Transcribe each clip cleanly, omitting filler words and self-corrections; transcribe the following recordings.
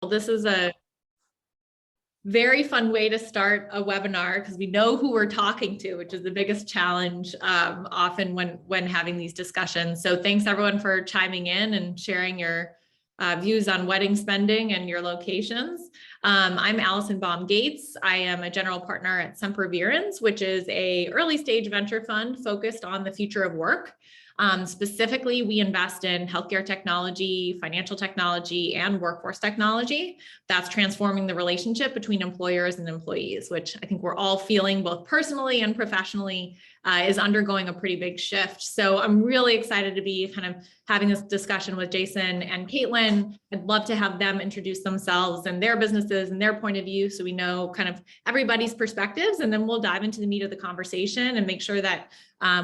Well, this is a very fun way to start a webinar because we know who we're talking to, which is the biggest challenge often when having these discussions. So thanks everyone for chiming in and sharing your views on wedding spending and your locations. I'm Allison Baum-Gates. I am a general partner at SemperVirens, which is a early stage venture fund focused on the future of work. Specifically, we invest in healthcare technology, financial technology, and workforce technology that's transforming the relationship between employers and employees, which I think we're all feeling both personally and professionally is undergoing a pretty big shift. So I'm really excited to be kind of having this discussion with Jason and Caitlin. I'd love to have them introduce themselves and their businesses and their point of view so we know kind of everybody's perspectives, and then we'll dive into the meat of the conversation and make sure that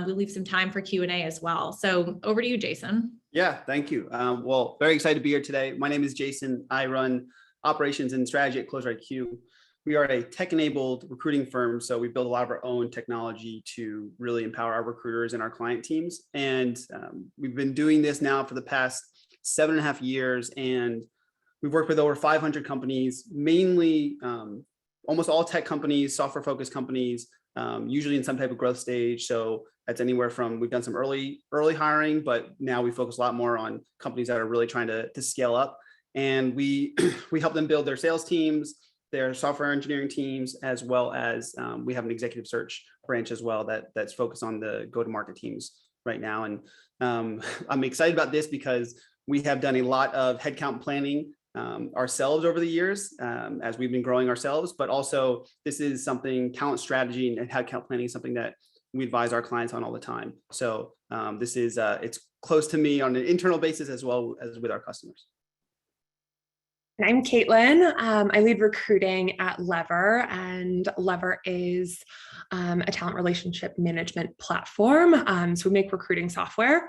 we leave some time for Q&A as well. So over to you, Jason. Yeah, thank you. Well, very excited to be here today. My name is Jason. I run operations and strategy at CloserIQ. We are a tech-enabled recruiting firm, so we build a lot of our own technology to really empower our recruiters and our client teams. And we've been doing this now for the past 7.5 years, and we've worked with over 500 companies, mainly almost all tech companies, software-focused companies, usually in some type of growth stage. So that's anywhere from, we've done some early hiring, but now we focus a lot more on companies that are really trying to scale up. And we help them build their sales teams, their software engineering teams, as well as we have an executive search branch as well that's focused on the go-to-market teams right now. And I'm excited about this because we have done a lot of headcount planning ourselves over the years as we've been growing ourselves, but also this is something, talent strategy and headcount planning is something that we advise our clients on all the time. So this is, it's close to me on an internal basis as well as with our customers. And I'm Caitlin. I lead recruiting at Lever, and Lever is a talent relationship management platform. So we make recruiting software.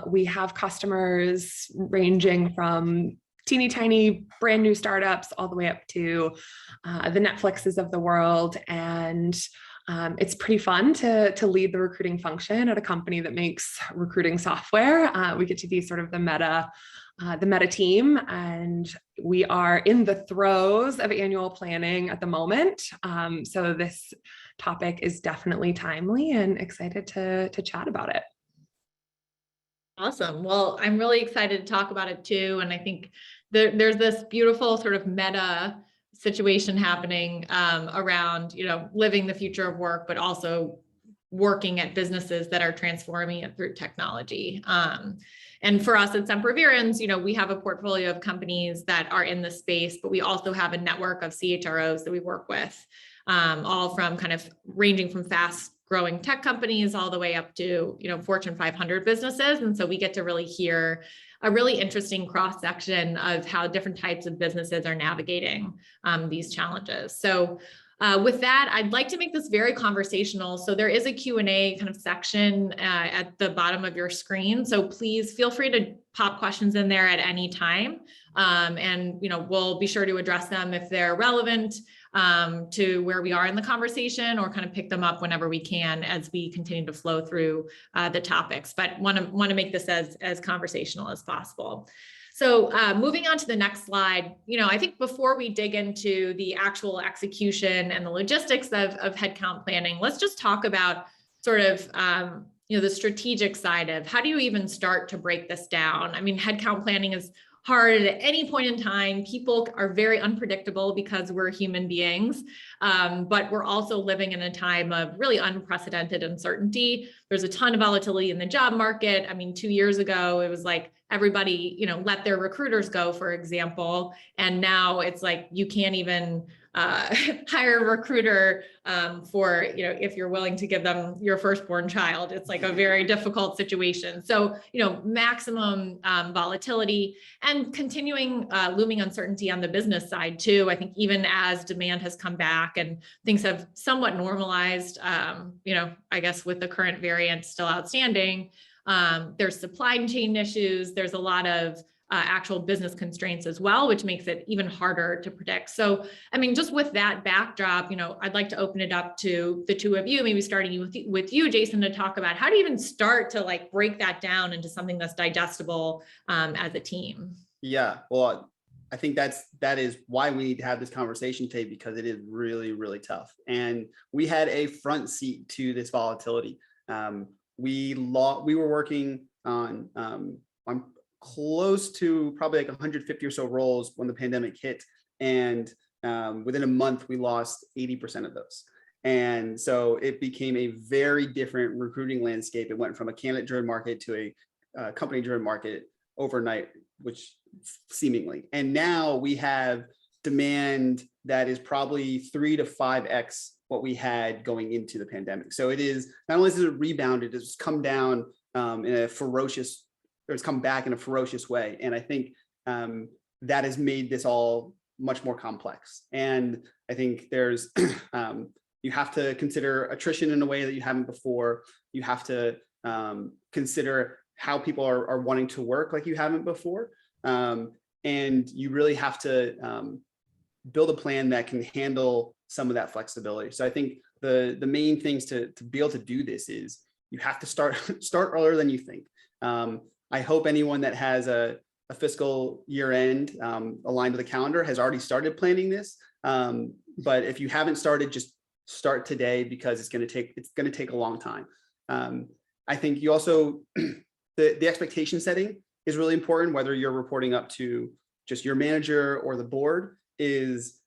We have customers ranging from teeny tiny brand new startups all the way up to the Netflixes of the world. And it's pretty fun to lead the recruiting function at a company that makes recruiting software. We get to be sort of the meta team, and we are in the throes of annual planning at the moment. So this topic is definitely timely, and excited to chat about it. Awesome. Well, I'm really excited to talk about it too. And I think there's this beautiful sort of meta situation happening around, living the future of work, but also working at businesses that are transforming it through technology. And for us at SemperVirens, we have a portfolio of companies that are in this space, but we also have a network of CHROs that we work with, all from kind of ranging from fast growing tech companies all the way up to, Fortune 500 businesses. And so we get to really hear a really interesting cross section of how different types of businesses are navigating these challenges. So with that, I'd like to make this very conversational. So there is a Q&A kind of section at the bottom of your screen. So please feel free to pop questions in there at any time. And we'll be sure to address them if they're relevant to where we are in the conversation, or kind of pick them up whenever we can as we continue to flow through the topics. But want to make this as conversational as possible. So moving on to the next slide, I think before we dig into the actual execution and the logistics of headcount planning, let's just talk about sort of, the strategic side of how do you even start to break this down? I mean, headcount planning is hard at any point in time. People are very unpredictable because we're human beings, but we're also living in a time of really unprecedented uncertainty. There's a ton of volatility in the job market. I mean, 2 years ago, it was like everybody, let their recruiters go, for example. And now it's like, you can't even hire a recruiter for, if you're willing to give them your firstborn child. It's like a very difficult situation. So, maximum volatility and continuing looming uncertainty on the business side too. I think even as demand has come back and things have somewhat normalized, I guess with the current variant still outstanding, there's supply chain issues. There's a lot of actual business constraints as well, which makes it even harder to predict. So, I mean, just with that backdrop, I'd like to open it up to the two of you, maybe starting with you, Jason, to talk about how do you even start to break that down into something that's digestible as a team? Yeah, well, I think that is why we need to have this conversation today, because it is really, really tough. And we had a front seat to this volatility. We were working on close to probably like 150 or so roles when the pandemic hit. And within a month, we lost 80% of those. And so it became a very different recruiting landscape. It went from a candidate-driven market to a company-driven market overnight, which seemingly. And now we have demand that is probably 3 to 5x what we had going into the pandemic. So it is, not only has it rebounded, it's come down it's come back in a ferocious way. And I think that has made this all much more complex. And I think there's, you have to consider attrition in a way that you haven't before. You have to consider how people are wanting to work like you haven't before. And you really have to build a plan that can handle some of that flexibility. So I think the main things to be able to do this is you have to start earlier than you think. I hope anyone that has a fiscal year end aligned with the calendar has already started planning this. But if you haven't started, just start today, because it's going to take a long time. I think you also the expectation setting is really important, whether you're reporting up to just your manager or the board, is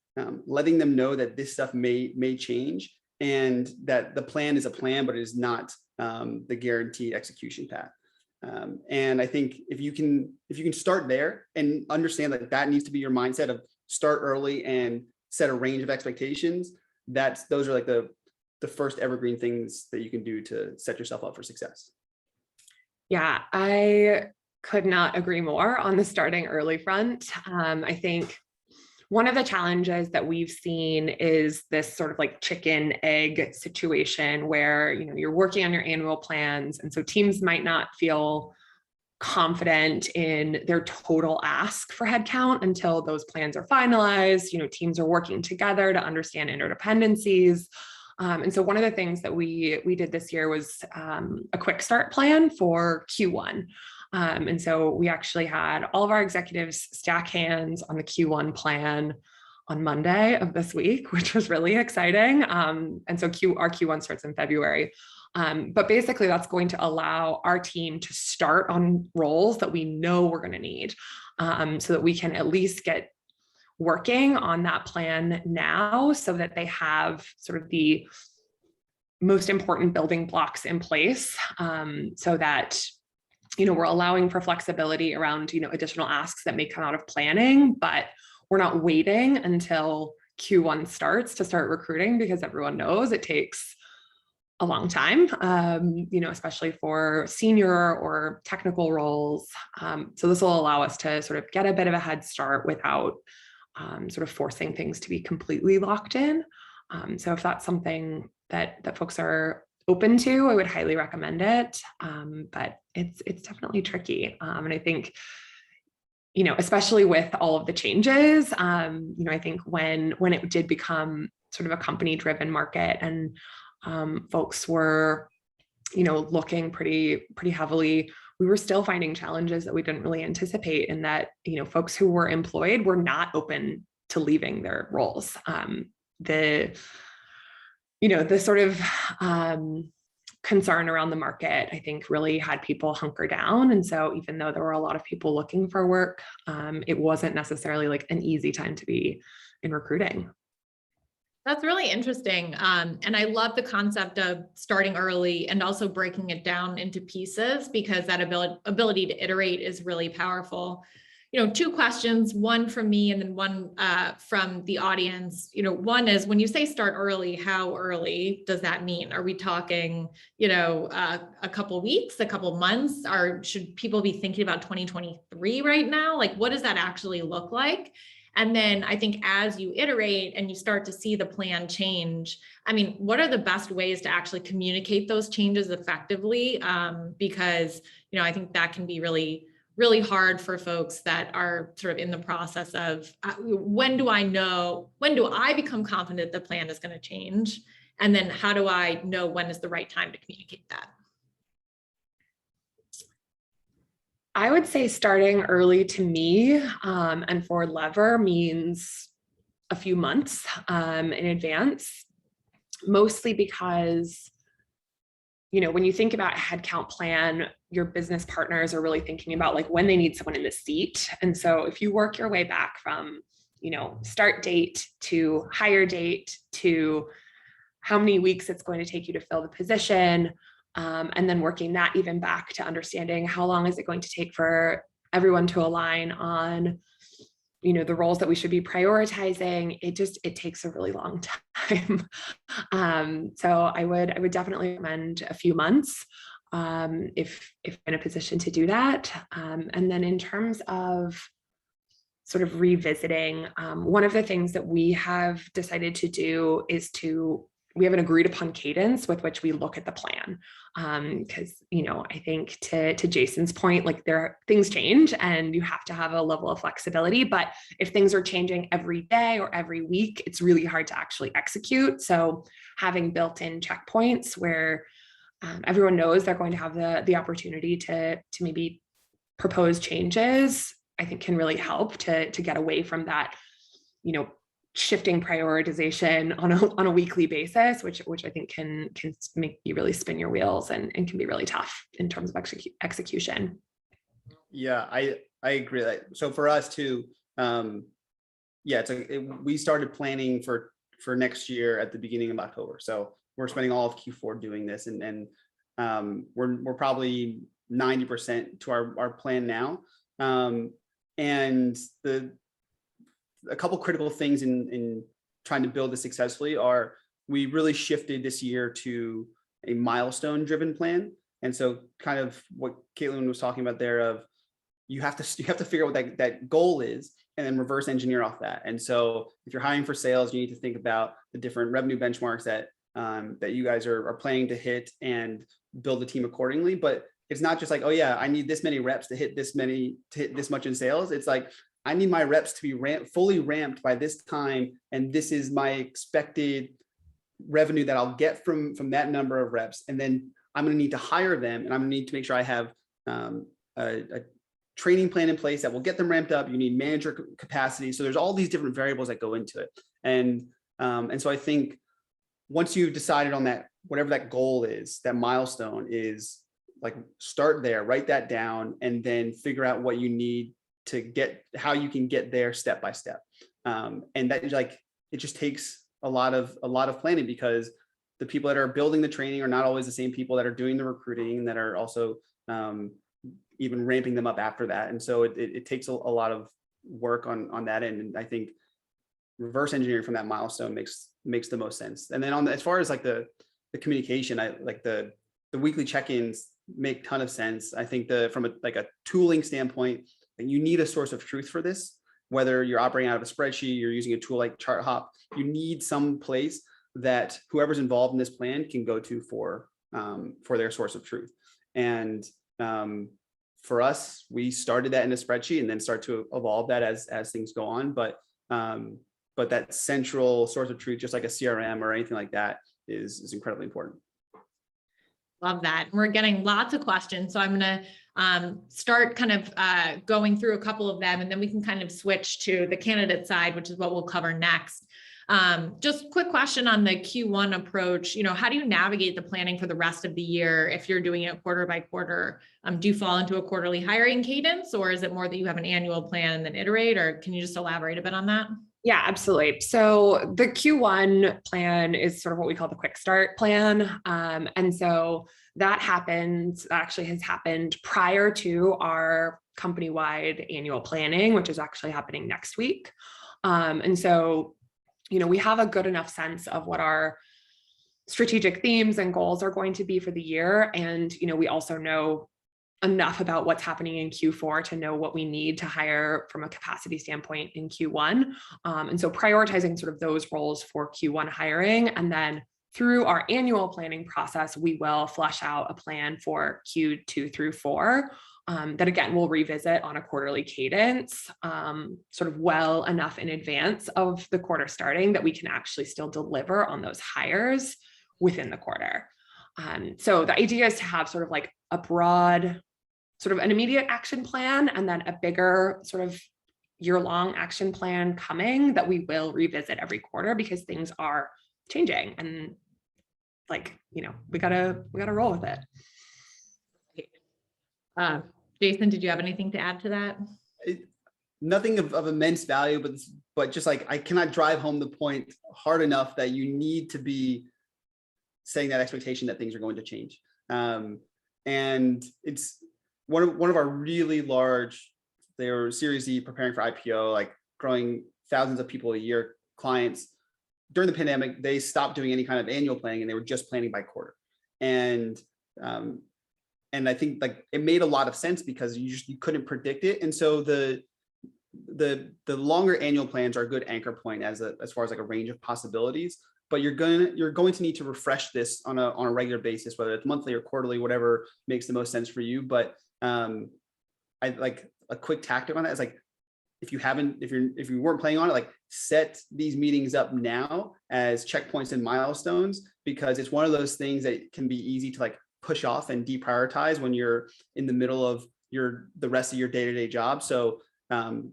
letting them know that this stuff may change, and that the plan is a plan, but it is not the guaranteed execution path. And I think if you can start there and understand that needs to be your mindset of start early and set a range of expectations, those are like the first evergreen things that you can do to set yourself up for success. Yeah, I could not agree more on the starting early front. I think one of the challenges that we've seen is this sort of like chicken egg situation where, you're working on your annual plans. And so teams might not feel confident in their total ask for headcount until those plans are finalized. Teams are working together to understand interdependencies. And so one of the things that we did this year was a quick start plan for Q1. And so we actually had all of our executives stack hands on the Q1 plan on Monday of this week, which was really exciting. And so our Q1 starts in February. But basically that's going to allow our team to start on roles that we know we're going to need, so that we can at least get working on that plan now, so that they have sort of the most important building blocks in place, so that we're allowing for flexibility around, additional asks that may come out of planning, but we're not waiting until Q1 starts to start recruiting, because everyone knows it takes a long time, especially for senior or technical roles. So this will allow us to sort of get a bit of a head start without sort of forcing things to be completely locked in. So if that's something that folks are open to, I would highly recommend it. But it's definitely tricky. And I think, especially with all of the changes, I think when it did become sort of a company-driven market, and folks were, looking pretty heavily, we were still finding challenges that we didn't really anticipate, in that, folks who were employed were not open to leaving their roles. The sort of concern around the market, I think, really had people hunker down. And so even though there were a lot of people looking for work, it wasn't necessarily like an easy time to be in recruiting. That's really interesting. And I love the concept of starting early and also breaking it down into pieces, because that ability to iterate is really powerful. Two questions, one from me and then one from the audience. One is, when you say start early, how early does that mean? Are we talking, a couple weeks, a couple months, or should people be thinking about 2023 right now? Like, what does that actually look like? And then I think as you iterate and you start to see the plan change, what are the best ways to actually communicate those changes effectively? Because, I think that can be really, really hard for folks that are sort of in the process of when do I become confident the plan is going to change? And then how do I know when is the right time to communicate that? I would say starting early to me, and for Lever means a few months in advance, mostly because, you know, when you think about a headcount plan, your business partners are really thinking about like when they need someone in the seat. And so if you work your way back from, you know, start date to hire date to how many weeks it's going to take you to fill the position, and then working that even back to understanding how long is it going to take for everyone to align on, you know, the roles that we should be prioritizing, it takes a really long time. So I would definitely recommend a few months if in a position to do that. And then in terms of sort of revisiting, one of the things that we have decided to do is we have an agreed upon cadence with which we look at the plan. Because, you know, I think to Jason's point, like things change and you have to have a level of flexibility, but if things are changing every day or every week, it's really hard to actually execute. So having built-in checkpoints where everyone knows they're going to have the opportunity to maybe propose changes, I think can really help to get away from that, you know, shifting prioritization on a weekly basis, which I think can make you really spin your wheels and can be really tough in terms of execution. Yeah, I agree. So for us too, we started planning for next year at the beginning of October. So we're spending all of Q4 doing this, and we're probably 90% to our plan now. And a couple critical things in trying to build this successfully are we really shifted this year to a milestone driven plan. And so kind of what Caitlin was talking about there of you have to figure out what that goal is and then reverse engineer off that. And so if you're hiring for sales, you need to think about the different revenue benchmarks that you guys are planning to hit and build the team accordingly. But it's not just like, oh yeah, I need this many reps to hit this much in sales. It's like, I need my reps to be fully ramped by this time, and this is my expected revenue that I'll get from that number of reps. And then I'm going to need to hire them, and I'm going to need to make sure I have a training plan in place that will get them ramped up. You need manager capacity. So there's all these different variables that go into it. And so I think once you've decided on that, whatever that goal is, that milestone is, like, start there, write that down, and then figure out what you need to get, how you can get there step by step. And that, like, it just takes a lot of planning, because the people that are building the training are not always the same people that are doing the recruiting, that are also even ramping them up after that. And so it takes a lot of work on that end. And I think reverse engineering from that milestone makes the most sense. And then as far as like the communication, I like the weekly check-ins make ton of sense. I think from a tooling standpoint, you need a source of truth for this. Whether you're operating out of a spreadsheet, you're using a tool like ChartHop, you need some place that whoever's involved in this plan can go to for their source of truth. And for us, we started that in a spreadsheet and then start to evolve that as things go on. But that central source of truth, just like a CRM or anything like that, is incredibly important. Love that. We're getting lots of questions. So I'm going to start kind of going through a couple of them, and then we can kind of switch to the candidate side, which is what we'll cover next. Just quick question on the Q1 approach. You know, how do you navigate the planning for the rest of the year if you're doing it quarter by quarter? Do you fall into a quarterly hiring cadence, or is it more that you have an annual plan and then iterate, or can you just elaborate a bit on that? Yeah, absolutely. So the Q1 plan is sort of what we call the quick start plan. And so that actually has happened prior to our company-wide annual planning, which is actually happening next week. And so, you know, we have a good enough sense of what our strategic themes and goals are going to be for the year. And, you know, we also know enough about what's happening in Q4 to know what we need to hire from a capacity standpoint in Q1. And so prioritizing sort of those roles for Q1 hiring. And then through our annual planning process, we will flesh out a plan for Q2 through 4 that, again, we'll revisit on a quarterly cadence, sort of well enough in advance of the quarter starting that we can actually still deliver on those hires within the quarter. So the idea is to have sort of like a broad sort of an immediate action plan and then a bigger sort of year-long action plan coming that we will revisit every quarter because things are changing and like, we gotta roll with it. Jason, did you have anything to add to that? Nothing of immense value, but just like, I cannot drive home the point hard enough that you need to be setting that expectation that things are going to change. And it's one of our really large, they were Series E preparing for IPO, like growing thousands of people a year, clients. During the pandemic, they stopped doing any kind of annual planning and they were just planning by quarter. And I think like it made a lot of sense because you couldn't predict it. And so the longer annual plans are a good anchor point as far as like a range of possibilities, but you're going to need to refresh this on a regular basis, whether it's monthly or quarterly, whatever makes the most sense for you. But I like a quick tactic on that is like, if you weren't planning on it, like set these meetings up now as checkpoints and milestones, because it's one of those things that can be easy to like push off and deprioritize when you're in the middle of the rest of your day-to-day job. So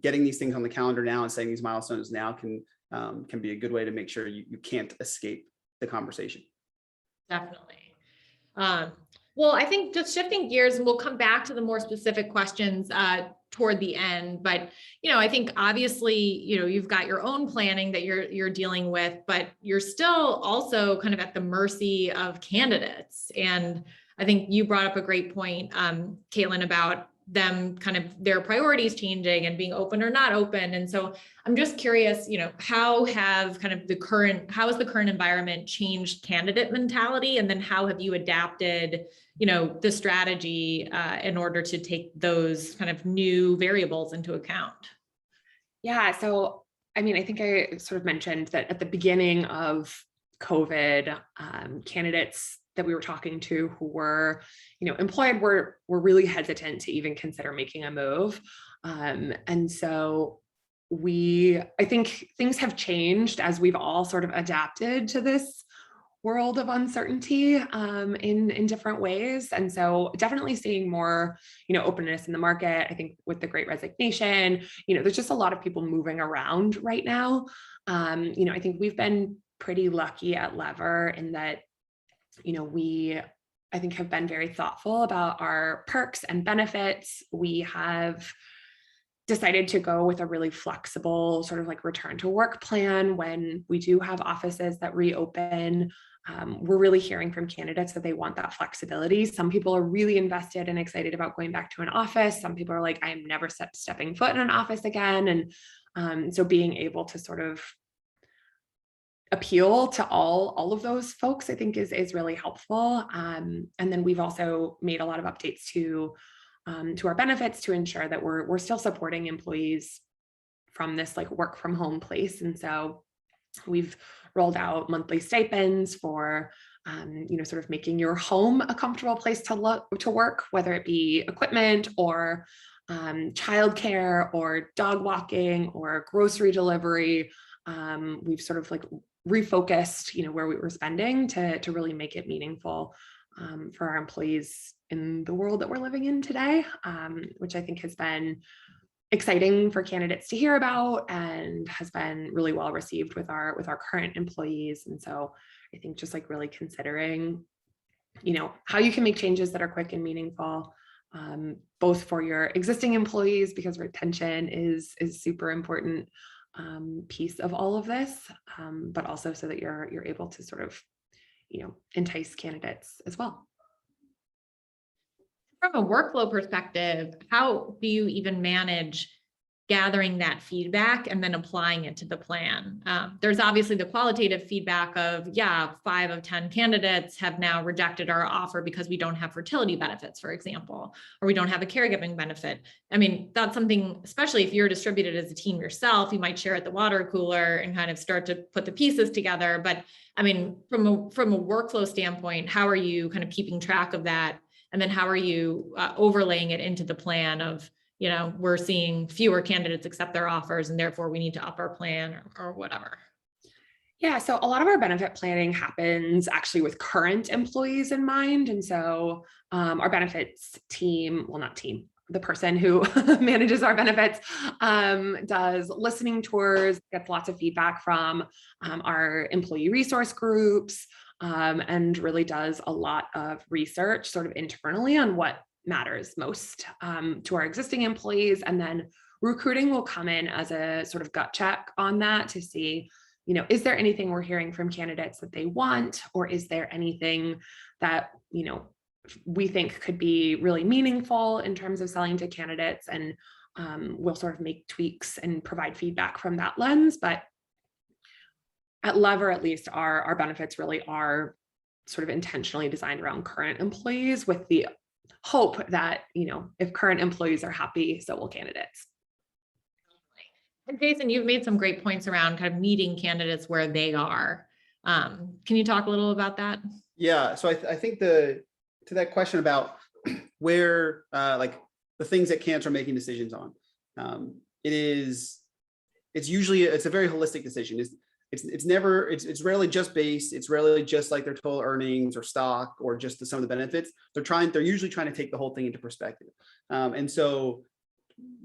getting these things on the calendar now and setting these milestones now can be a good way to make sure you can't escape the conversation. Definitely. Well, I think just shifting gears, and we'll come back to the more specific questions toward the end. But I think obviously, you've got your own planning that you're dealing with, but you're still also kind of at the mercy of candidates. And I think you brought up a great point, Caitlin, about them kind of their priorities changing and being open or not open. And so I'm just curious, how has the current environment changed candidate mentality? And then how have you adapted, the strategy in order to take those kind of new variables into account? Yeah. So, I think I sort of mentioned that at the beginning of COVID, candidates that we were talking to who were, employed were really hesitant to even consider making a move. And so I think things have changed as we've all sort of adapted to this world of uncertainty in different ways. And so definitely seeing more, openness in the market. I think with the Great Resignation, there's just a lot of people moving around right now. I think we've been pretty lucky at Lever in that we, I think, have been very thoughtful about our perks and benefits. We have decided to go with a really flexible sort of like return to work plan when we do have offices that reopen. We're really hearing from candidates that they want that flexibility. Some people are really invested and excited about going back to an office. Some people are like, I'm never stepping foot in an office again. And so being able to sort of appeal to all of those folks, I think is really helpful. And then we've also made a lot of updates to our benefits to ensure that we're still supporting employees from this like work from home place. And so we've rolled out monthly stipends for sort of making your home a comfortable place to work, whether it be equipment or childcare or dog walking or grocery delivery. We've sort of like refocused, where we were spending to really make it meaningful for our employees in the world that we're living in today, which I think has been exciting for candidates to hear about and has been really well received with our current employees. And so I think just like really considering, how you can make changes that are quick and meaningful, both for your existing employees, because retention is super important piece of all of this, but also so that you're able to sort of, entice candidates as well. From a workflow perspective, how do you even manage gathering that feedback and then applying it to the plan? There's obviously the qualitative feedback of, 5 of 10 candidates have now rejected our offer because we don't have fertility benefits, for example, or we don't have a caregiving benefit. That's something, especially if you're distributed as a team yourself, you might share at the water cooler and kind of start to put the pieces together. But from a workflow standpoint, how are you kind of keeping track of that? And then how are you overlaying it into the plan of, we're seeing fewer candidates accept their offers and therefore we need to up our plan or whatever? Yeah, so a lot of our benefit planning happens actually with current employees in mind. And so our benefits team, well, not team, the person who manages our benefits does listening tours, gets lots of feedback from our employee resource groups, and really does a lot of research sort of internally on what matters most to our existing employees. And then recruiting will come in as a sort of gut check on that to see, is there anything we're hearing from candidates that they want, or is there anything that, we think could be really meaningful in terms of selling to candidates, and we'll sort of make tweaks and provide feedback from that lens. But at Lever, at least, our benefits really are sort of intentionally designed around current employees with the hope that, if current employees are happy, so will candidates. And Jason, you've made some great points around kind of meeting candidates where they are. Can you talk a little about that? Yeah, so I think to that question about where like the things that candidates are making decisions on, it's a very holistic decision. It's rarely just base. It's rarely just like their total earnings or stock or just some of the benefits. They're usually trying to take the whole thing into perspective. And so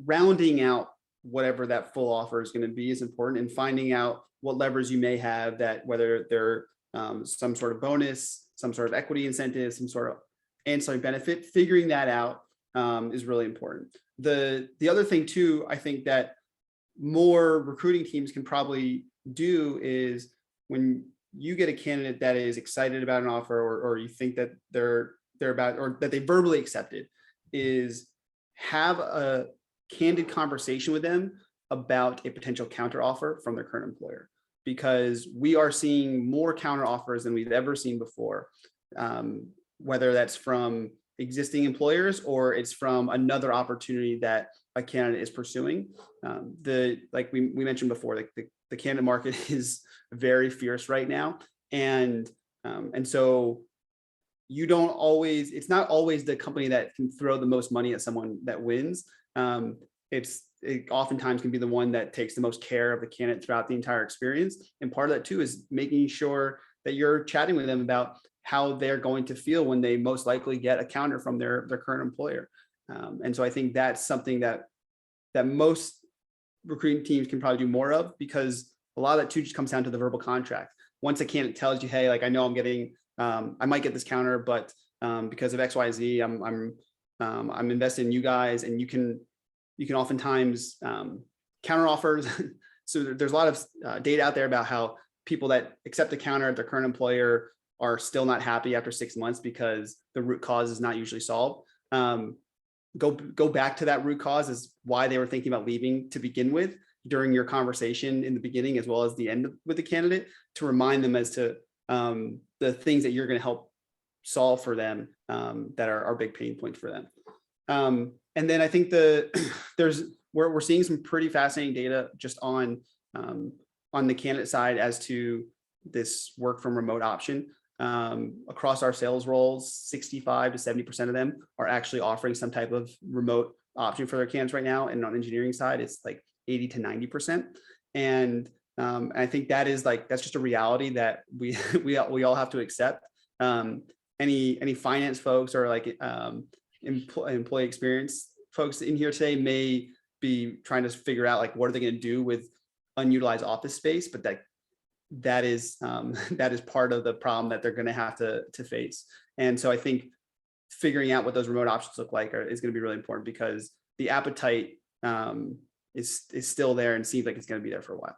rounding out whatever that full offer is going to be is important, and finding out what levers you may have, that whether they're some sort of bonus, some sort of equity incentive, some sort of ancillary benefit, figuring that out is really important. The other thing too, I think that more recruiting teams can probably do is, when you get a candidate that is excited about an offer, or you think that they're about, or that they verbally accepted, is have a candid conversation with them about a potential counter offer from their current employer, because we are seeing more counter offers than we've ever seen before, whether that's from existing employers or it's from another opportunity that a candidate is pursuing. Like we mentioned before, like the candidate market is very fierce right now, and so it's not always the company that can throw the most money at someone that wins. It oftentimes can be the one that takes the most care of the candidate throughout the entire experience. And part of that too is making sure that you're chatting with them about how they're going to feel when they most likely get a counter from their current employer. And so I think that's something that most recruiting teams can probably do more of, because a lot of that too just comes down to the verbal contract. Once a candidate tells you, hey, like I know I'm getting, I might get this counter, but because of X, Y, Z, I'm invested in you guys, and you can oftentimes counter offers. So there's a lot of data out there about how people that accept a counter at their current employer are still not happy after 6 months because the root cause is not usually solved. Go back to that root cause as why they were thinking about leaving to begin with during your conversation in the beginning, as well as the end with the candidate, to remind them as to the things that you're going to help solve for them that are big pain points for them. And then I think we're seeing some pretty fascinating data just on the candidate side as to this work from remote option. Across our sales roles, 65 to 70% of them are actually offering some type of remote option for their candidates right now. And on engineering side, it's like 80 to 90%. And I think that's just a reality that we all have to accept. Any finance folks or like employee experience folks in here today may be trying to figure out like what are they going to do with unutilized office space, but that is part of the problem that they're going to have to face. And so I think figuring out what those remote options look like is going to be really important, because the appetite is still there and seems like it's going to be there for a while.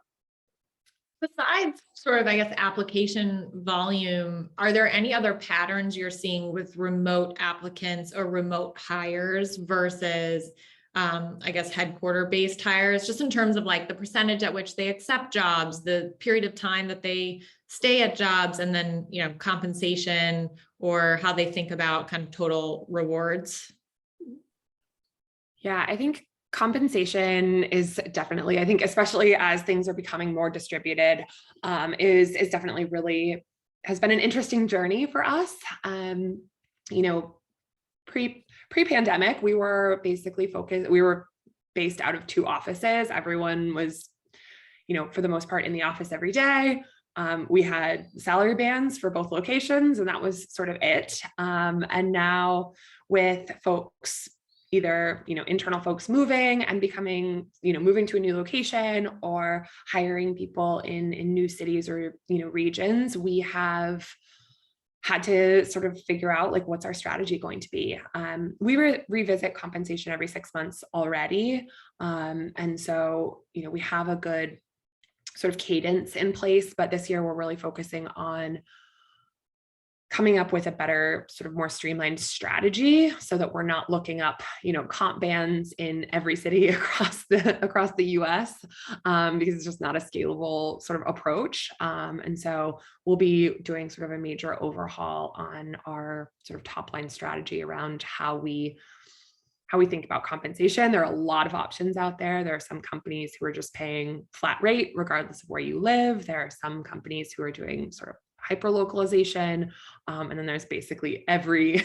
Besides sort of, I guess, application volume, are there any other patterns you're seeing with remote applicants or remote hires versus, I guess, headquarter-based hires, just in terms of like the percentage at which they accept jobs, the period of time that they stay at jobs, and then, compensation, or how they think about kind of total rewards? Yeah, I think compensation is definitely, I think, especially as things are becoming more distributed, is definitely really has been an interesting journey for us. Pre-pandemic, we were basically we were based out of 2 offices. Everyone was, for the most part, in the office every day. we had salary bands for both locations, and that was sort of it. And now with folks, either, internal folks moving and becoming, moving to a new location or hiring people in new cities or, regions, we have had to sort of figure out like, what's our strategy going to be? We revisit compensation every 6 months already. And so, we have a good sort of cadence in place, but this year we're really focusing on coming up with a better, sort of more streamlined strategy so that we're not looking up, comp bands in every city across the US, because it's just not a scalable sort of approach. And so we'll be doing sort of a major overhaul on our sort of top line strategy around how we think about compensation. There are a lot of options out there. There are some companies who are just paying flat rate regardless of where you live. There are some companies who are doing sort of hyper localization, and then there's basically every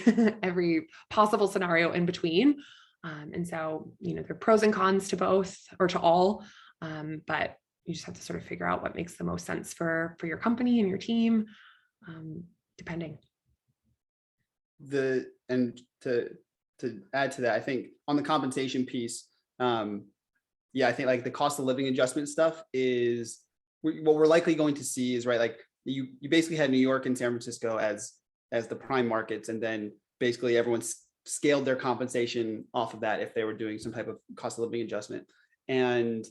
possible scenario in between. And so, there are pros and cons to both, or to all, but you just have to sort of figure out what makes the most sense for your company and your team, depending. To add to that, I think on the compensation piece, I think like the cost of living adjustment stuff is what we're likely going to see is, right, like you basically had New York and San Francisco as the prime markets, and then basically everyone's scaled their compensation off of that if they were doing some type of cost of living adjustment. And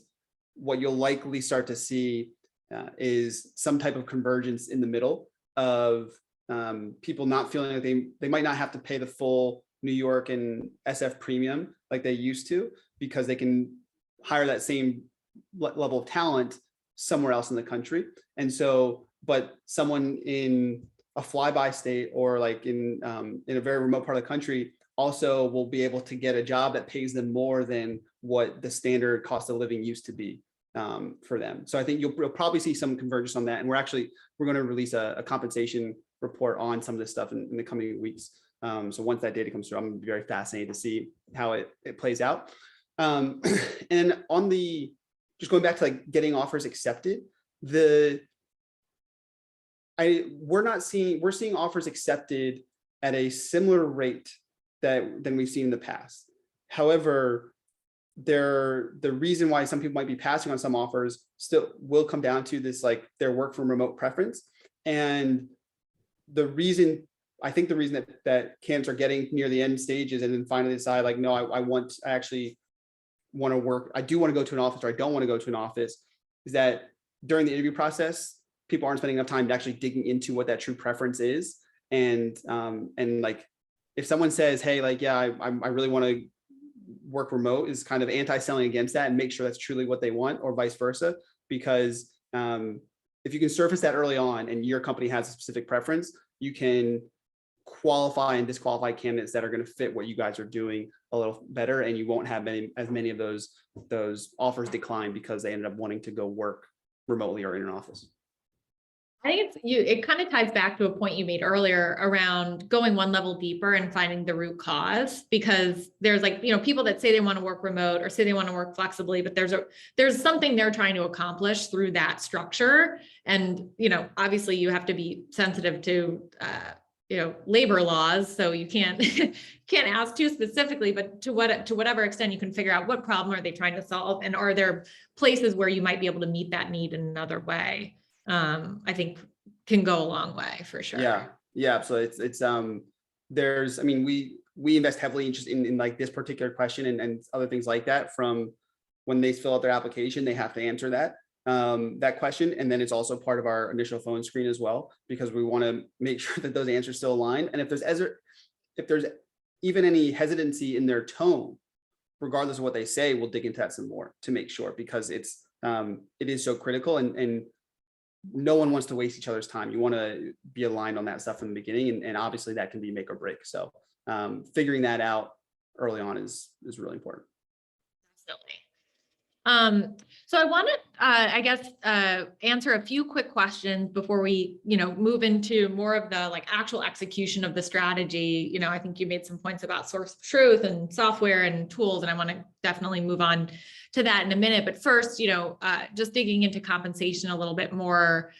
what you'll likely start to see is some type of convergence in the middle of people not feeling like they might not have to pay the full New York and SF premium like they used to, because they can hire that same level of talent somewhere else in the country. And so, but someone in a flyby state or like in a very remote part of the country also will be able to get a job that pays them more than what the standard cost of living used to be for them. So I think you'll probably see some convergence on that. And we're going to release a compensation report on some of this stuff in the coming weeks. So once that data comes through, I'm going to be very fascinated to see how it plays out. And on just going back to like getting offers accepted, we're seeing offers accepted at a similar rate than we've seen in the past. However, the reason why some people might be passing on some offers still will come down to this, like their work from remote preference. And I think the reason that candidates are getting near the end stages and then finally decide like, no, I actually want to work. I do want to go to an office, or I don't want to go to an office, is that during the interview process, people aren't spending enough time actually digging into what that true preference is. And like, if someone says, hey, like, yeah, I really want to work remote, is kind of anti-selling against that and make sure that's truly what they want, or vice versa. Because if you can surface that early on and your company has a specific preference, you can qualify and disqualify candidates that are going to fit what you guys are doing a little better, and you won't have as many of those offers decline because they ended up wanting to go work remotely or in an office. I think it kind of ties back to a point you made earlier around going one level deeper and finding the root cause, because there's like, people that say they want to work remote or say they want to work flexibly, but there's something they're trying to accomplish through that structure. And, obviously you have to be sensitive to, labor laws. So you can't ask too specifically, but to whatever extent you can figure out what problem are they trying to solve, and are there places where you might be able to meet that need in another way, I think can go a long way for sure. Yeah. So it's we invest heavily in like this particular question and other things like that. From when they fill out their application, they have to answer that question. And then it's also part of our initial phone screen as well, because we want to make sure that those answers still align. And if there's even any hesitancy in their tone, regardless of what they say, we'll dig into that some more to make sure, because it is so critical, and no one wants to waste each other's time. You want to be aligned on that stuff from the beginning, and obviously that can be make or break. So figuring that out early on is really important. Absolutely. So I want to, answer a few quick questions before we, move into more of the like actual execution of the strategy. I think you made some points about source of truth and software and tools, and I want to definitely move on to that in a minute. But first, just digging into compensation a little bit more.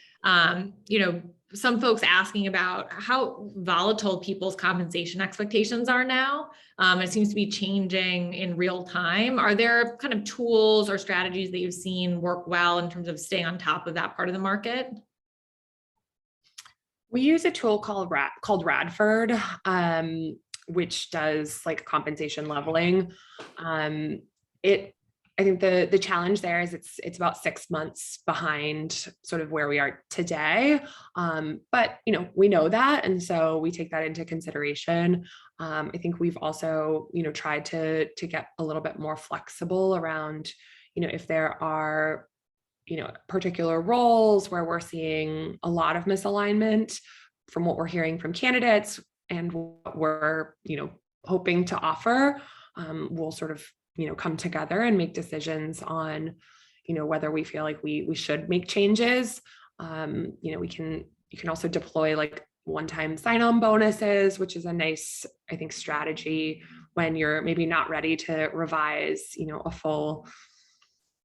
Some folks asking about how volatile people's compensation expectations are now. It seems to be changing in real time. Are there kind of tools or strategies that you've seen work well in terms of staying on top of that part of the market? We use a tool called Radford, which does like compensation leveling. I think the challenge there is it's about 6 months behind sort of where we are today. But we know that, and so we take that into consideration. I think we've also tried to get a little bit more flexible around if there are particular roles where we're seeing a lot of misalignment from what we're hearing from candidates and what we're hoping to offer. We'll sort of come together and make decisions on whether we feel like we should make changes. You can also deploy like one-time sign-on bonuses, which is a nice, I think, strategy when you're maybe not ready to revise a full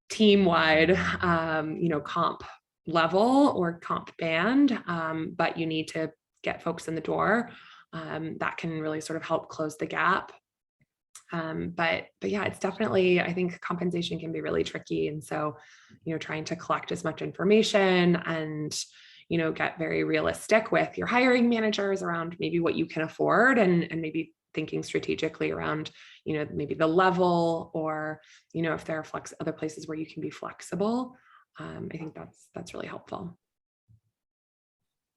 team-wide comp level or comp band, but you need to get folks in the door. That can really sort of help close the gap. But yeah, it's definitely, I think compensation can be really tricky. And so, trying to collect as much information and, get very realistic with your hiring managers around maybe what you can afford and maybe thinking strategically around, maybe the level or, if there are other places where you can be flexible. I think that's really helpful.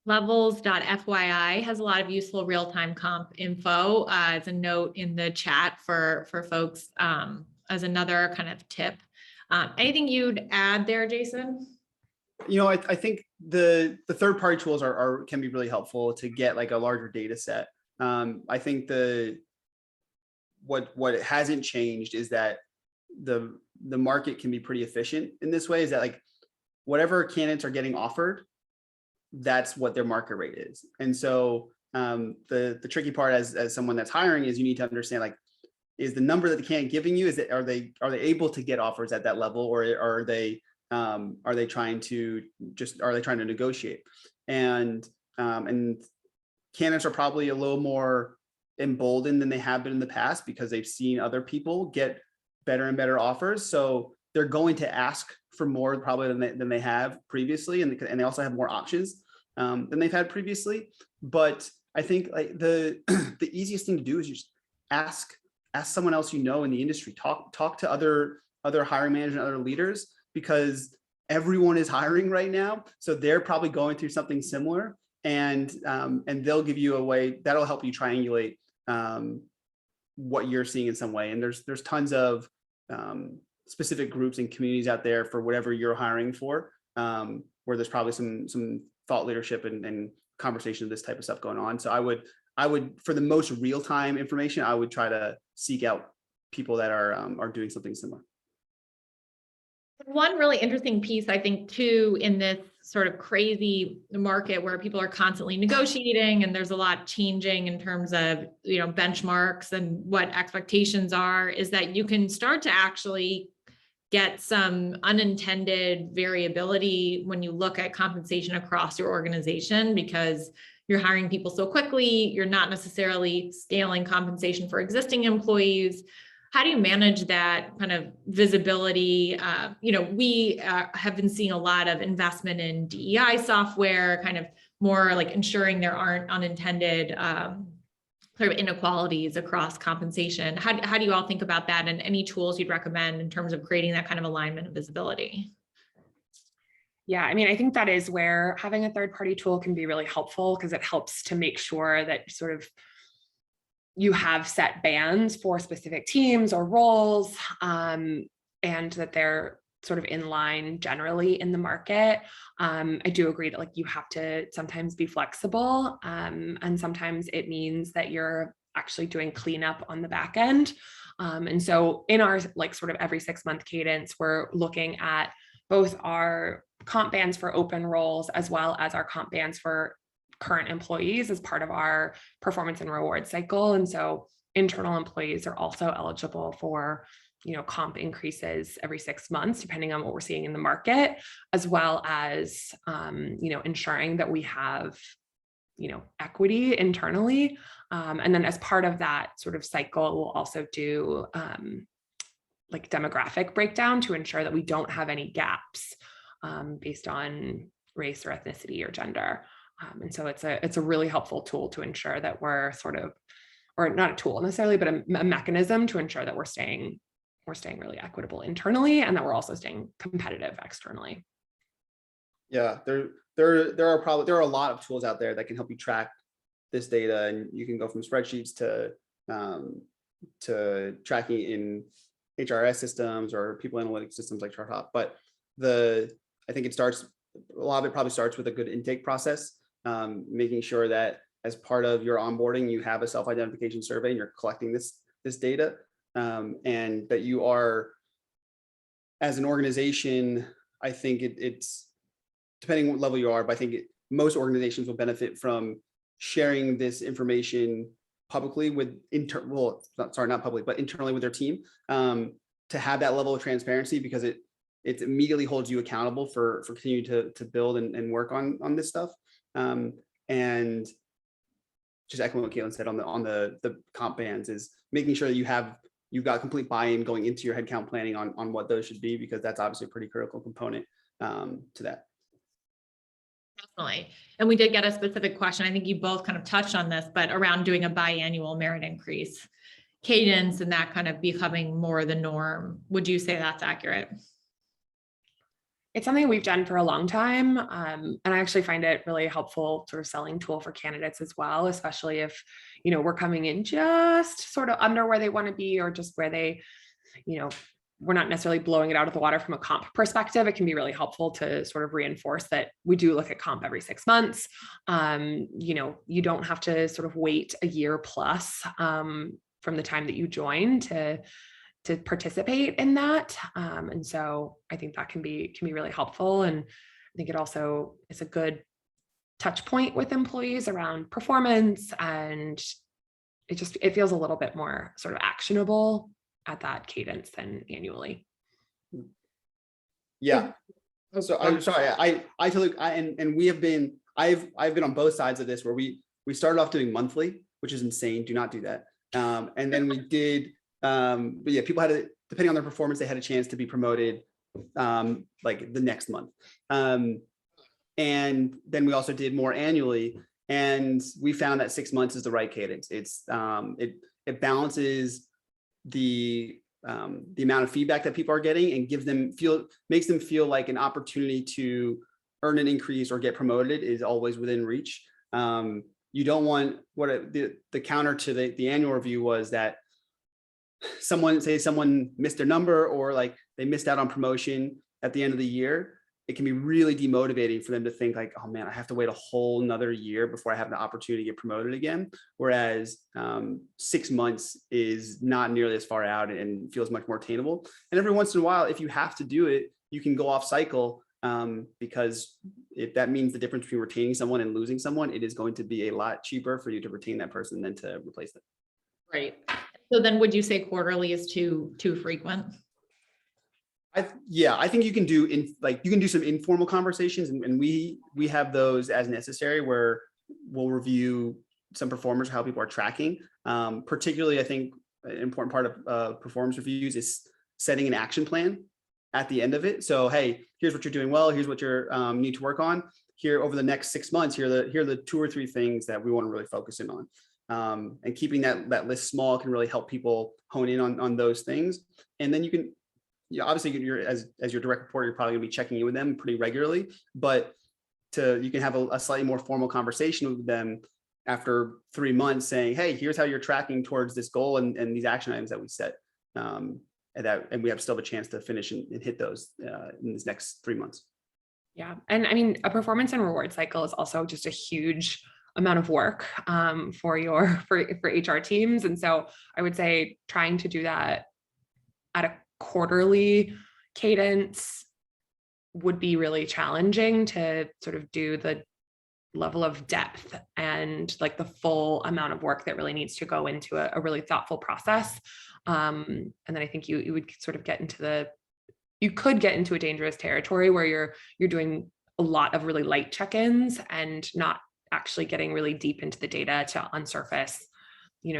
Levels.fyi has a lot of useful real-time comp info as a note in the chat for folks as another kind of tip. Anything you'd add there, Jason? I think the third-party tools can be really helpful to get like a larger data set. I think what hasn't changed is that the market can be pretty efficient in this way, is that like whatever candidates are getting offered, that's what their market rate is. And so the tricky part as someone that's hiring is you need to understand, like, is the number that the candidate giving you, are they able to get offers at that level, or are they trying to negotiate? And candidates are probably a little more emboldened than they have been in the past because they've seen other people get better and better offers. So they're going to ask for more probably than they have previously, and they also have more options than they've had previously. But I think like the easiest thing to do is just ask someone else in the industry. Talk to other hiring managers and other leaders, because everyone is hiring right now, so they're probably going through something similar, and they'll give you a way that'll help you triangulate what you're seeing in some way. And there's tons of specific groups and communities out there for whatever you're hiring for, where there's probably some thought leadership and conversation of this type of stuff going on. So I would for the most real-time information, I would try to seek out people that are doing something similar. One really interesting piece, I think, too, in this sort of crazy market where people are constantly negotiating and there's a lot changing in terms of, benchmarks and what expectations are, is that you can start to actually get some unintended variability when you look at compensation across your organization, because you're hiring people so quickly, you're not necessarily scaling compensation for existing employees. How do you manage that kind of visibility? We have been seeing a lot of investment in DEI software, kind of more like ensuring there aren't unintended sort of inequalities across compensation. How do you all think about that, and any tools you'd recommend in terms of creating that kind of alignment and visibility? Yeah, I mean, I think that is where having a third-party tool can be really helpful, because it helps to make sure that sort of you have set bands for specific teams or roles, and that they're sort of in line generally in the market. I do agree that like you have to sometimes be flexible, and sometimes it means that you're actually doing cleanup on the back end. And so in our like sort of every 6-month cadence, we're looking at both our comp bands for open roles as well as our comp bands for current employees as part of our performance and reward cycle. And so internal employees are also eligible for comp increases every 6 months, depending on what we're seeing in the market, as well as, ensuring that we have, equity internally. And then as part of that sort of cycle, we'll also do like demographic breakdown to ensure that we don't have any gaps based on race or ethnicity or gender. And so it's a really helpful tool to ensure that we're sort of, or not a tool necessarily, but a mechanism to ensure that we're staying really equitable internally, and that we're also staying competitive externally. Yeah, there are a lot of tools out there that can help you track this data, and you can go from spreadsheets to tracking in HRS systems or people analytics systems like ChartHop. But I think a lot of it probably starts with a good intake process, making sure that as part of your onboarding, you have a self-identification survey and you're collecting this data, and that you are, as an organization, I think it's depending on what level you are, but I think most organizations will benefit from sharing this information publicly with not public, but internally with their team, to have that level of transparency, because it immediately holds you accountable for continuing to build and work on this stuff. And just echoing what Caitlin said on the comp bands, is making sure that you've got complete buy-in going into your headcount planning on what those should be, because that's obviously a pretty critical component to that. Definitely. And we did get a specific question. I think you both kind of touched on this, but around doing a biannual merit increase cadence and that kind of becoming more the norm. Would you say that's accurate? It's something we've done for a long time. And I actually find it really helpful sort of selling tool for candidates as well, especially if, we're coming in just sort of under where they want to be, or just where they, we're not necessarily blowing it out of the water from a comp perspective. It can be really helpful to sort of reinforce that we do look at comp every 6 months. You don't have to sort of wait a year plus from the time that you join to participate in that. And so I think that can be really helpful. And I think it also is a good touch point with employees around performance, and it feels a little bit more sort of actionable at that cadence than annually. Yeah. So I'm sorry. I totally, and we have been, I've been on both sides of this, where we started off doing monthly, which is insane. Do not do that. And then we did, but yeah, people had to, depending on their performance, they had a chance to be promoted like the next month. And then we also did more annually, and we found that 6 months is the right cadence. It's it balances the amount of feedback that people are getting, and makes them feel like an opportunity to earn an increase or get promoted is always within reach. You don't want the counter to the annual review was that someone missed their number, or like they missed out on promotion at the end of the year. It can be really demotivating for them to think like, oh man, I have to wait a whole nother year before I have the opportunity to get promoted again. Whereas 6 months is not nearly as far out and feels much more attainable. And every once in a while, if you have to do it, you can go off cycle, because if that means the difference between retaining someone and losing someone, it is going to be a lot cheaper for you to retain that person than to replace them. Right. So then would you say quarterly is too frequent? I think you can do some informal conversations, and we have those as necessary, where we'll review some performers, how people are tracking. Particularly, I think an important part of performance reviews is setting an action plan at the end of it. So, hey, here's what you're doing well. Here's what you need to work on. Here over the next 6 months, here are the 2 or 3 things that we want to really focus in on. And keeping that list small can really help people hone in on those things. And then you can, obviously as your direct report, you're probably gonna be checking in with them pretty regularly, but you can have a slightly more formal conversation with them after 3 months saying, hey, here's how you're tracking towards this goal and these action items that we set. And we still have a chance to finish and hit those in this next 3 months. Yeah. And I mean, a performance and reward cycle is also just a huge amount of work for HR teams. And so I would say trying to do that at a quarterly cadence would be really challenging to sort of do the level of depth and like the full amount of work that really needs to go into a really thoughtful process. And then I think you would sort of you could get into a dangerous territory where you're doing a lot of really light check-ins and not actually getting really deep into the data to unsurface,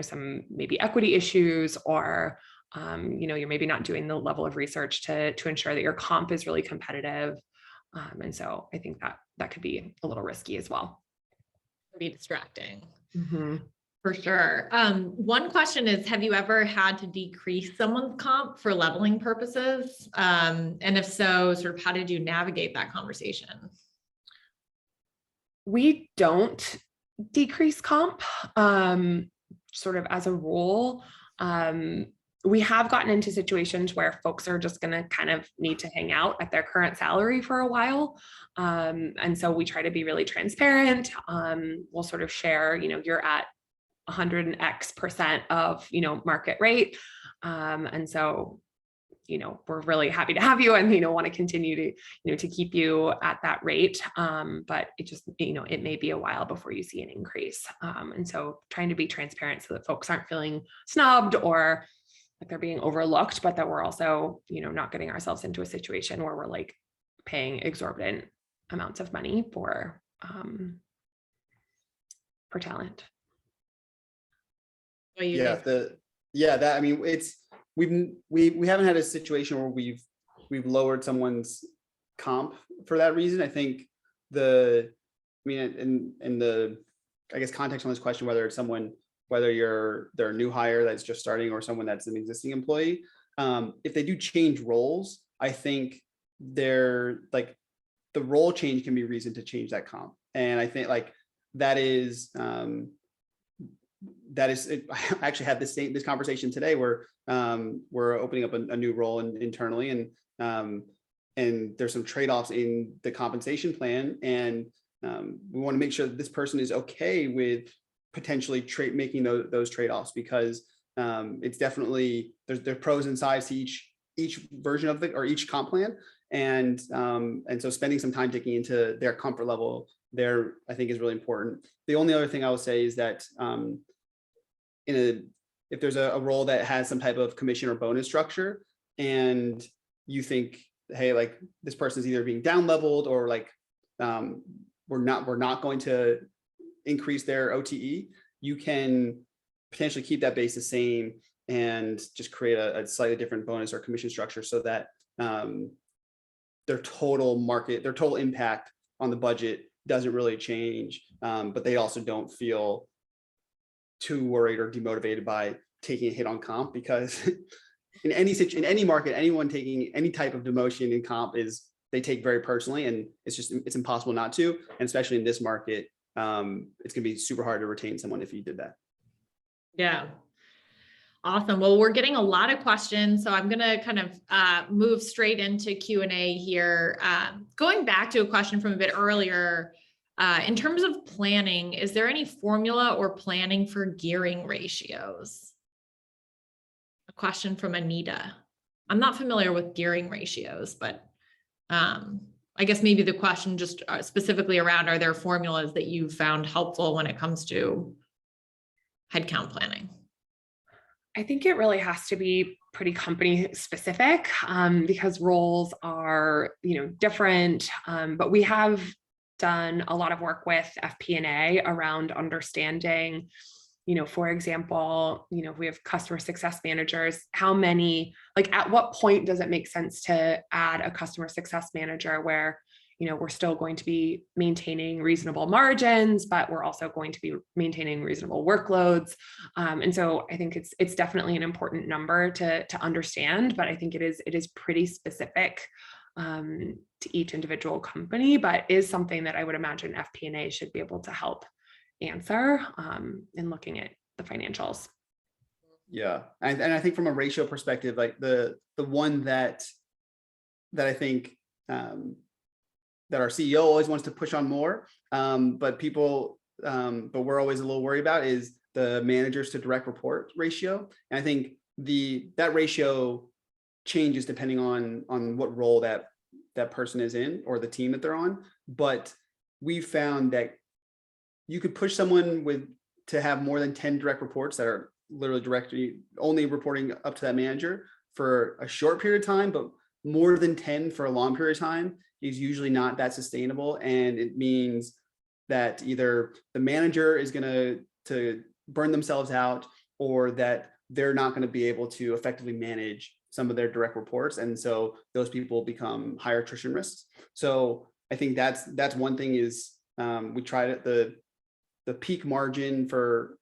some maybe equity issues, or you're maybe not doing the level of research to ensure that your comp is really competitive. And so I think that could be a little risky as well. Be distracting. Mm-hmm. For sure. One question is, have you ever had to decrease someone's comp for leveling purposes? And if so, sort of how did you navigate that conversation? We don't decrease comp, sort of as a rule. We have gotten into situations where folks are just going to kind of need to hang out at their current salary for a while. And so we try to be really transparent. We'll sort of share, you're at 100x% of, market rate. And so, we're really happy to have you and, want to continue to keep you at that rate. But it just, it may be a while before you see an increase. And so trying to be transparent so that folks aren't feeling snubbed or like they're being overlooked, but that we're also, not getting ourselves into a situation where we're like paying exorbitant amounts of money for talent. We haven't had a situation where we've lowered someone's comp for that reason. I think in the I guess context on this question, whether it's someone, they're a new hire that's just starting or someone that's an existing employee, if they do change roles, I think they're like the role change can be a reason to change that comp. And I think like that is I actually had this conversation today where we're opening up a new role internally, and there's some trade-offs in the compensation plan, and we want to make sure that this person is okay with potentially making those trade-offs, because it's definitely there's pros and sides to each version of each comp plan, and so spending some time digging into their comfort level there, I think, is really important. The only other thing I will say is that if there's a role that has some type of commission or bonus structure, and you think, hey, like this person's either being down leveled or like we're not going to increase their OTE, you can potentially keep that base the same and just create a slightly different bonus or commission structure so that their total impact on the budget doesn't really change, but they also don't feel too worried or demotivated by taking a hit on comp, because in any market, anyone taking any type of demotion in comp they take very personally, and it's impossible not to. And especially in this market, it's going to be super hard to retain someone if you did that. Yeah. Awesome. Well, we're getting a lot of questions, so I'm going to kind of move straight into Q&A here. Going back to a question from a bit earlier, in terms of planning, is there any formula or planning for gearing ratios? A question from Anita. I'm not familiar with gearing ratios, but I guess maybe the question just specifically around, are there formulas that you've found helpful when it comes to headcount planning? I think it really has to be pretty company specific, because roles are, different, but we have done a lot of work with FP&A around understanding, for example, if we have customer success managers, how many, like at what point does it make sense to add a customer success manager where, we're still going to be maintaining reasonable margins, but we're also going to be maintaining reasonable workloads. And so I think it's definitely an important number to understand, but I think it is pretty specific to each individual company, but is something that I would imagine FP&A should be able to help answer in looking at the financials. Yeah, and I think from a ratio perspective, like the one that I think that our CEO always wants to push on more, but we're always a little worried about, is the managers to direct report ratio. And I think that ratio changes depending on what role that person is in or the team that they're on. But we found that you could push someone to have more than 10 direct reports that are literally directly only reporting up to that manager for a short period of time, but more than 10 for a long period of time is usually not that sustainable. And it means that either the manager is going to burn themselves out, or that they're not going to be able to effectively manage some of their direct reports. And so those people become higher attrition risks. So I think that's one thing is we tried it. The peak margin for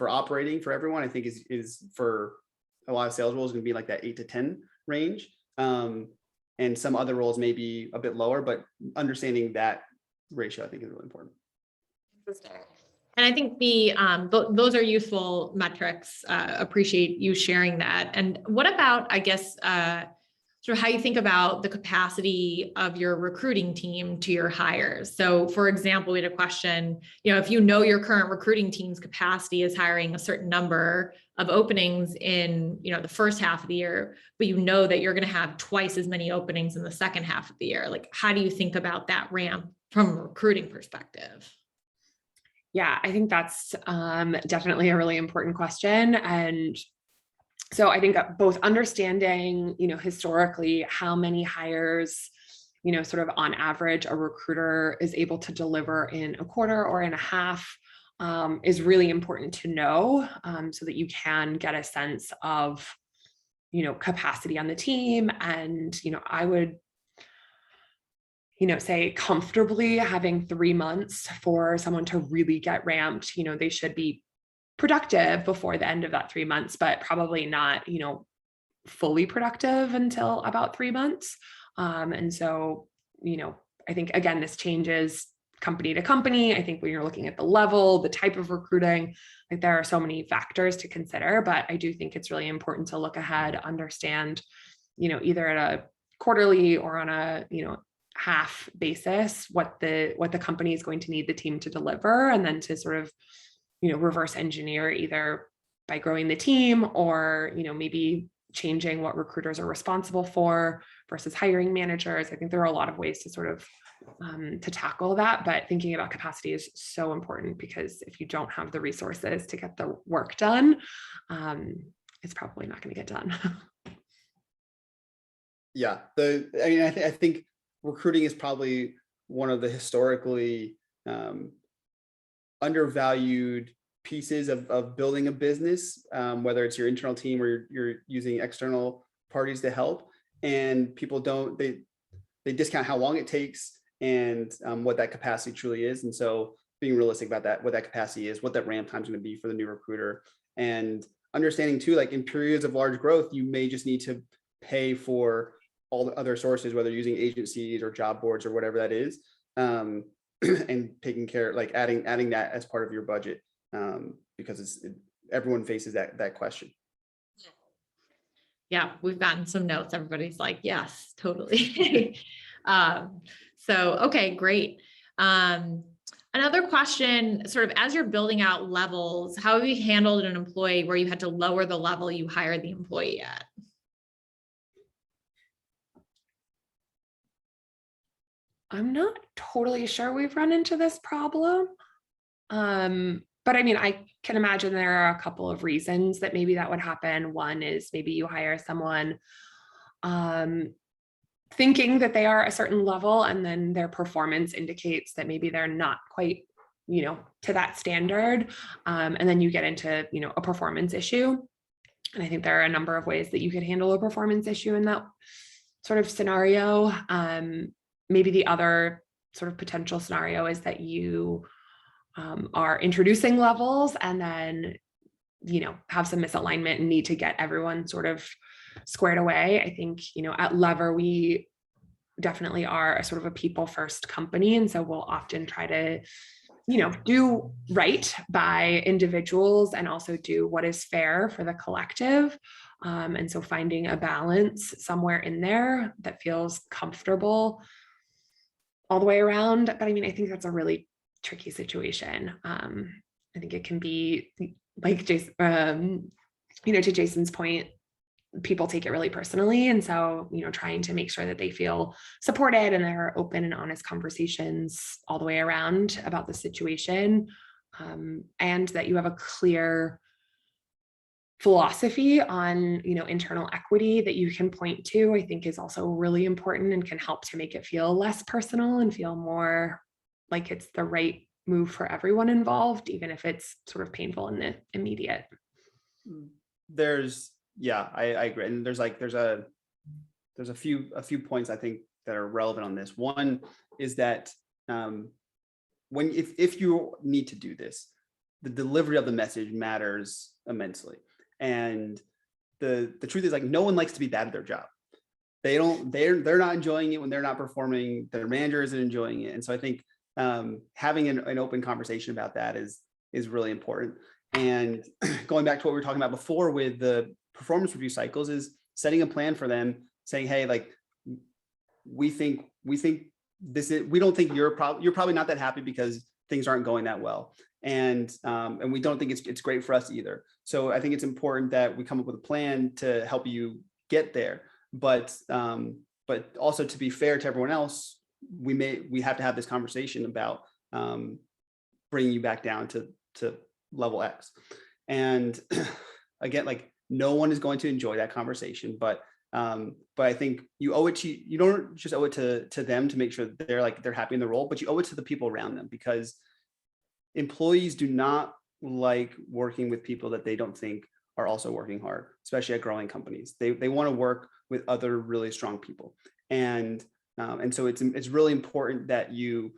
operating for everyone, I think is for a lot of sales roles going to be like that 8 to 10 range. And some other roles may be a bit lower, but understanding that ratio, I think, is really important. Interesting. And I think those are useful metrics. Appreciate you sharing that. And what about, I guess, sort of how you think about the capacity of your recruiting team to your hires? So for example, we had a question, if you know your current recruiting team's capacity is hiring a certain number of openings in, the first half of the year, but you know that you're going to have twice as many openings in the second half of the year. Like, how do you think about that ramp from a recruiting perspective? Yeah, I think that's definitely a really important question. And so I think both understanding, historically, how many hires, sort of on average, a recruiter is able to deliver in a quarter or in a half is really important to know, so that you can get a sense of, capacity on the team. And, I would, say comfortably having 3 months for someone to really get ramped. They should be productive before the end of that 3 months, but probably not, fully productive until about 3 months. And so, I think, again, this changes company to company. I think when you're looking at the level, the type of recruiting, like there are so many factors to consider, but I do think it's really important to look ahead, understand, either at a quarterly or on a, half basis, what the company is going to need the team to deliver, and then to sort of, reverse engineer either by growing the team or, maybe changing what recruiters are responsible for versus hiring managers. I think there are a lot of ways to sort of to tackle that, but thinking about capacity is so important, because if you don't have the resources to get the work done, it's probably not going to get done. Yeah, I think recruiting is probably one of the historically undervalued pieces of building a business, whether it's your internal team or you're using external parties to help. And people they discount how long it takes and what that capacity truly is. And so being realistic about that, what that capacity is, what that ramp time is going to be for the new recruiter, and understanding too, like in periods of large growth, you may just need to pay for all the other sources, whether using agencies or job boards or whatever that is, and taking care, like adding that as part of your budget, because everyone faces that question. Yeah, we've gotten some notes. Everybody's like, yes, totally. Okay, great. Another question, sort of as you're building out levels, how have you handled an employee where you had to lower the level you hired the employee at? I'm not totally sure we've run into this problem. But I mean, I can imagine there are a couple of reasons that maybe that would happen. One is maybe you hire someone thinking that they are a certain level, and then their performance indicates that maybe they're not quite, to that standard. And then you get into, a performance issue. And I think there are a number of ways that you could handle a performance issue in that sort of scenario. Maybe the other sort of potential scenario is that you are introducing levels and then, have some misalignment and need to get everyone sort of squared away. I think, at Lever, we definitely are a sort of a people first company. And so we'll often try to, do right by individuals and also do what is fair for the collective. And so finding a balance somewhere in there that feels comfortable all the way around. But I mean, I think that's a really tricky situation. I think it can be like Jason, to Jason's point, people take it really personally. And so, trying to make sure that they feel supported and there are open and honest conversations all the way around about the situation, and that you have a clear philosophy on, internal equity that you can point to, I think is also really important and can help to make it feel less personal and feel more like it's the right move for everyone involved, even if it's sort of painful in the immediate. I agree. And there's a few points I think that are relevant on this. One is that if you need to do this, the delivery of the message matters immensely. And the truth is, like, no one likes to be bad at their job. They're not enjoying it when they're not performing. Their manager isn't enjoying it. And so I think having an open conversation about that is really important. And going back to what we were talking about before with the performance review cycles, is setting a plan for them, saying, hey, like, we don't think you're probably not that happy because things aren't going that well. And we don't think it's great for us either. So I think it's important that we come up with a plan to help you get there. But also, to be fair to everyone else, we have to have this conversation about bringing you back down to level X. And again, like, no one is going to enjoy that conversation, but I think you owe it to, you don't just owe it to them to make sure that they're happy in the role, but you owe it to the people around them, because employees do not like working with people that they don't think are also working hard, especially at growing companies. They want to work with other really strong people. And so it's really important that you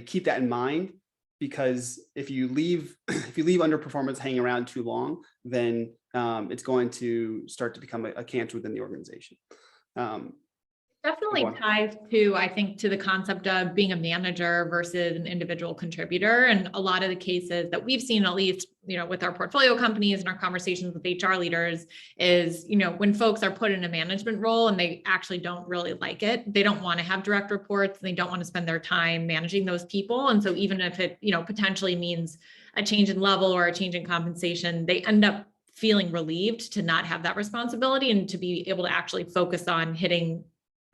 keep that in mind, because if you leave underperformance hanging around too long, then it's going to start to become a cancer within the organization. Definitely ties to, I think, to the concept of being a manager versus an individual contributor. And a lot of the cases that we've seen, at least, with our portfolio companies and our conversations with HR leaders, is, when folks are put in a management role and they actually don't really like it, they don't want to have direct reports, and they don't want to spend their time managing those people. And so even if it, potentially means a change in level or a change in compensation, they end up feeling relieved to not have that responsibility and to be able to actually focus on hitting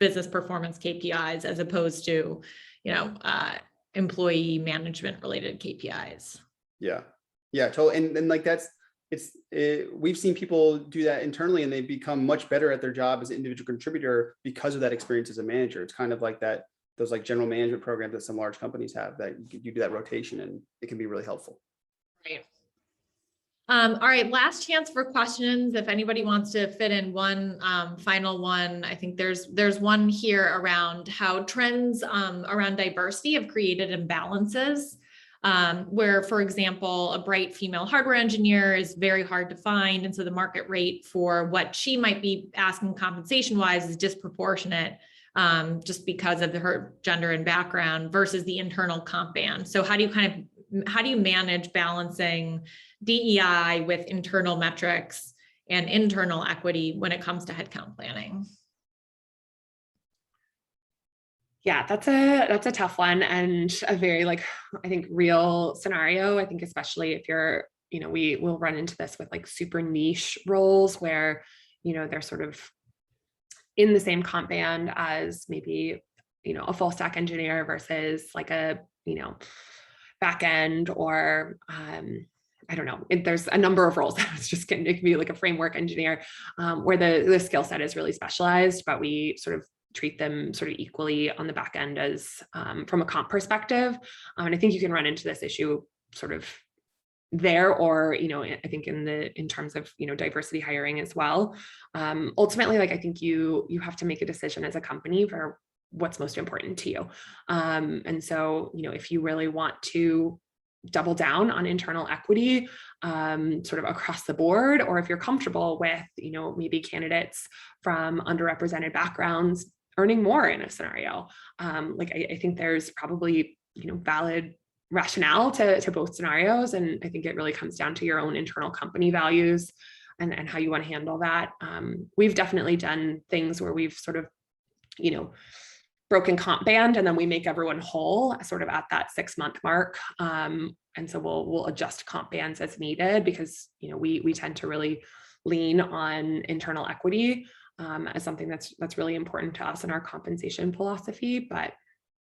business performance KPIs as opposed to, employee management related KPIs. Yeah, totally. And like we've seen people do that internally, and they become much better at their job as an individual contributor because of that experience as a manager. It's kind of like those like general management programs that some large companies have, that you do that rotation, and it can be really helpful. Right. All right, last chance for questions. If anybody wants to fit in one final one, I think there's one here around how trends around diversity have created imbalances, where, for example, a bright female hardware engineer is very hard to find. And so the market rate for what she might be asking compensation wise is disproportionate, just because of her gender and background versus the internal comp band. So how do you manage balancing DEI with internal metrics and internal equity when it comes to headcount planning? Yeah, that's a tough one, and a very, I think, real scenario. I think especially if you're, we will run into this with like super niche roles where, they're sort of in the same comp band as maybe, a full stack engineer versus like a, back end, or I don't know. There's a number of roles. It's just it can be like a framework engineer, where the skill set is really specialized, but we sort of treat them sort of equally on the back end as from a comp perspective. And I think you can run into this issue sort of there, or I think in terms of diversity hiring as well. Ultimately, I think you have to make a decision as a company for what's most important to you. And so if you really want to double down on internal equity sort of across the board, or if you're comfortable with maybe candidates from underrepresented backgrounds earning more in a scenario, I think there's probably valid rationale to both scenarios, and I think it really comes down to your own internal company values and how you want to handle that. We've definitely done things where we've sort of broken comp band, and then we make everyone whole sort of at that 6-month mark. And so we'll adjust comp bands as needed, because we tend to really lean on internal equity as something that's really important to us in our compensation philosophy, but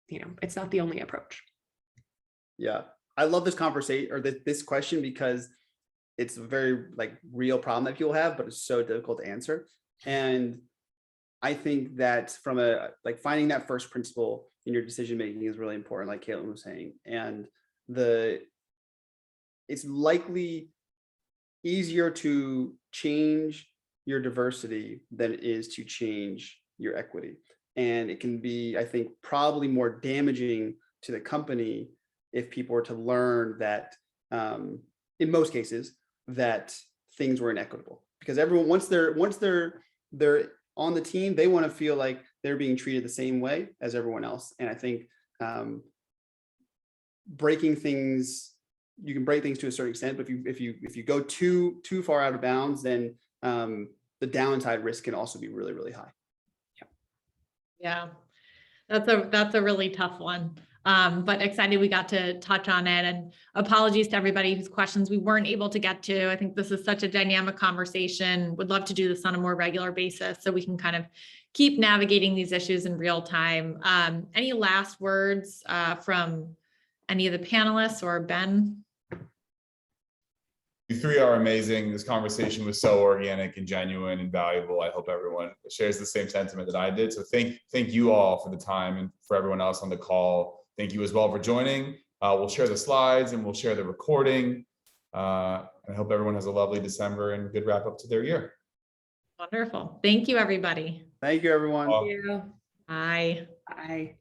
it's not the only approach. Yeah, I love this conversation, or this question, because it's a very like real problem that people have, but it's so difficult to answer. And I think that from a like finding that first principle in your decision making is really important, like Caitlin was saying. And it's likely easier to change your diversity than it is to change your equity. And it can be, I think, probably more damaging to the company if people were to learn that, in most cases, that things were inequitable. Because everyone, once they're on the team, they want to feel like they're being treated the same way as everyone else. And I think breaking things, you can break things to a certain extent, but if you go too far out of bounds, then the downside risk can also be really, really high. Yeah, that's a really tough one. But excited we got to touch on it, and apologies to everybody whose questions we weren't able to get to. I think this is such a dynamic conversation. Would love to do this on a more regular basis so we can kind of keep navigating these issues in real time. Any last words from any of the panelists or Ben? You three are amazing. This conversation was so organic and genuine and valuable. I hope everyone shares the same sentiment that I did. So thank you all for the time, and for everyone else on the call. Thank you as well for joining. We'll share the slides and we'll share the recording. I hope everyone has a lovely December and good wrap up to their year. Wonderful. Thank you, everybody. Thank you, everyone. Thank you. Bye. Bye.